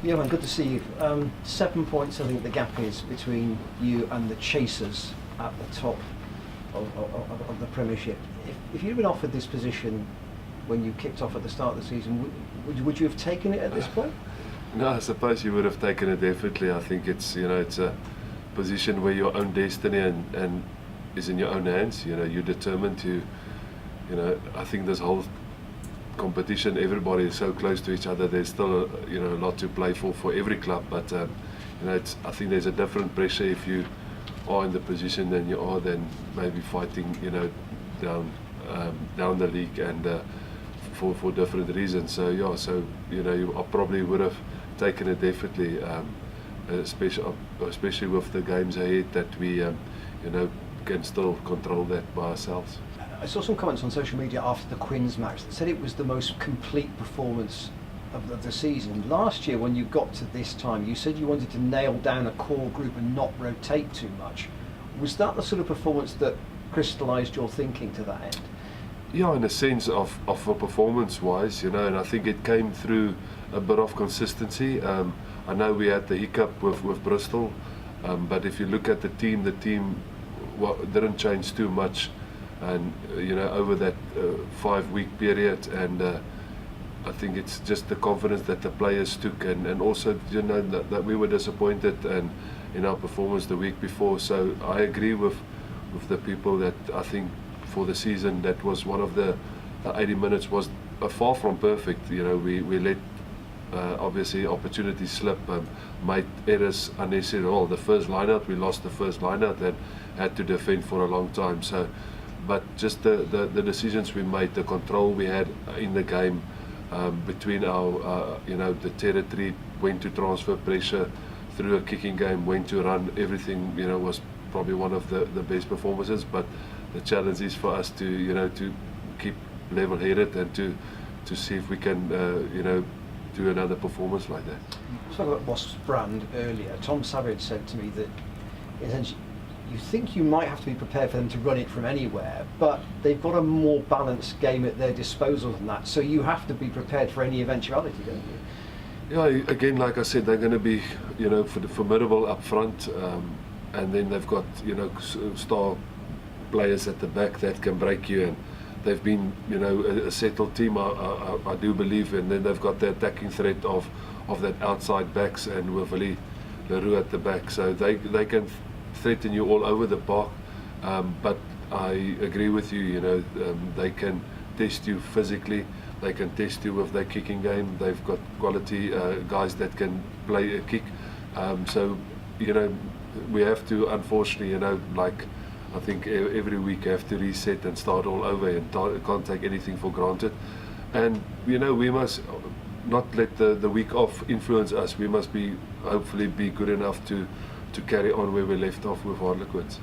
Johan, good to see you. 7 points, I think the gap is between you and the chasers at the top of the Premiership. If you'd been offered this position when you kicked off at the start of the season, would you have taken it at this point? No, I suppose you would have taken it definitely. I think it's it's a position where your own destiny and is in your own hands. You're determined to. I think this whole competition, everybody is so close to each other. There's still a lot to play for every club, but I think there's a different pressure if you are in the position than you are then maybe fighting down the league and for different reasons. So I probably would have taken it definitely, especially with the games ahead that we can still control that by ourselves. I saw some comments on social media after the Quins match that said it was the most complete performance of the season. Last year, when you got to this time, you said you wanted to nail down a core group and not rotate too much. Was that the sort of performance that crystallised your thinking to that end? Yeah, in a sense of a performance-wise, and I think it came through a bit of consistency. I know we had the hiccup with Bristol, but if you look at the team didn't change too much. And over that 5-week period, and I think it's just the confidence that the players took, and also that we were disappointed and in our performance the week before. So I agree with the people that I think for the season that was one of the 80 minutes was far from perfect. We let obviously opportunities slip, made errors unnecessary. All the first line-out, we lost the first line-out and had to defend for a long time. So. But just the decisions we made, the control we had in the game between our, the territory, when to transfer pressure through a kicking game, when to run, everything, was probably one of the best performances. But the challenge is for us to keep level-headed and to see if we can, do another performance like that. We spoke about Wasps' brand earlier. Tom Savage said to me that essentially, you think you might have to be prepared for them to run it from anywhere, but they've got a more balanced game at their disposal than that, so you have to be prepared for any eventuality, don't you? Yeah, again, like I said, they're going to be, formidable up front, and then they've got, star players at the back that can break you, and they've been, a settled team, I do believe, and then they've got the attacking threat of that outside backs and with Willie Leroux at the back, so they can threaten you all over the park, but I agree with you. They can test you physically. They can test you with their kicking game. They've got quality guys that can play a kick. So we have to, unfortunately, like I think every week have to reset and start all over and can't take anything for granted. And we must not let the week off influence us. We must hopefully be good enough to carry on where we left off with Harlequins.